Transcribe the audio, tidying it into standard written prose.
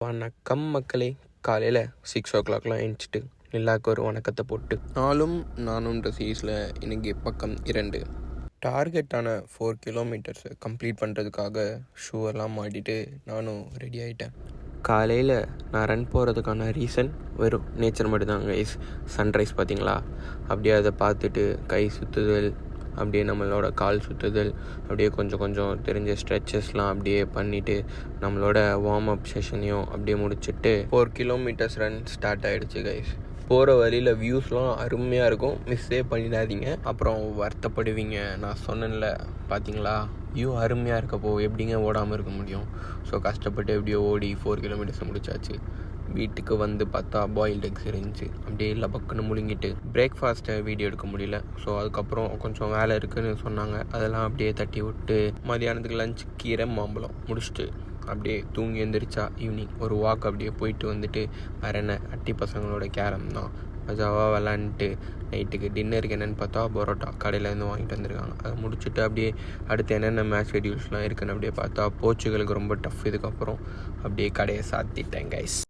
வணக்கம் மக்களே. காலையில் 6 o'clock எழுந்திரிச்சிட்டு நிலாவுக்கு ஒரு வணக்கத்தை போட்டு நானுன்ற சீரீஸில் இன்னைக்கு பக்கம் 2 டார்கெட்டான 4 kilometers கம்ப்ளீட் பண்ணுறதுக்காக ஷூவெல்லாம் மாட்டிட்டு நானும் ரெடி ஆகிட்டேன். காலையில் நான் ரன் போகிறதுக்கான ரீசன் வெறும் நேச்சர் மட்டும்தாங்க. சன்ரைஸ் பார்த்தீங்களா, அப்படியே அதை பார்த்துட்டு கை சுற்றுதல், அப்படியே நம்மளோட கால் சுற்றுதல், அப்படியே கொஞ்சம் தெரிஞ்ச ஸ்ட்ரெச்சஸ்லாம் அப்படியே பண்ணிவிட்டு நம்மளோட வார்ம் அப் செஷனையும் அப்படியே முடிச்சுட்டு 4 kilometers ரன் ஸ்டார்ட் ஆகிடுச்சு கைஸ். போகிற வழியில் வியூஸ்லாம் அருமையாக இருக்கும், மிஸ்ஸே பண்ணிடாதீங்க, அப்புறம் வருத்தப்படுவீங்க. நான் சொன்னேன்ல பார்த்தீங்களா, வியூ அருமையாக இருக்கப்போ எப்படிங்க ஓடாமல் இருக்க முடியும். ஸோ கஷ்டப்பட்டு எப்படியோ ஓடி 4 kilometers முடிச்சாச்சு. வீட்டுக்கு வந்து பார்த்தா பாயில்டு எக்ஸ் இருந்துச்சு, அப்படியே இல்லை பக்குன்னு முழுங்கிட்டு பிரேக்ஃபாஸ்ட்டை வீடியோ எடுக்க முடியல. ஸோ அதுக்கப்புறம் கொஞ்சம் வேலை இருக்குதுன்னு சொன்னாங்க, அதெல்லாம் அப்படியே தட்டி விட்டு மதியானத்துக்கு லஞ்ச் கீரை மாம்பழம் முடிச்சுட்டு அப்படியே தூங்கி எழுந்திரிச்சா ஈவினிங் ஒரு வாக் அப்படியே போயிட்டு வந்துட்டு வேறு என்ன, அட்டி பசங்களோட கேரம் தான் மஜாவாக விளாண்டுட்டு நைட்டுக்கு டின்னருக்கு என்னென்னு பார்த்தா பரோட்டா கடையிலேருந்து வாங்கிட்டு வந்திருக்காங்க. அதை முடிச்சுட்டு அப்படியே அடுத்து என்னென்ன மேட்ச் ஷெடியூல்ஸ்லாம் இருக்குன்னு அப்படியே பார்த்தா போர்ச்சுகலுக்கு ரொம்ப டஃப். இதுக்கப்புறம் அப்படியே கடையை சாத்திட்டேன் கைஸ்.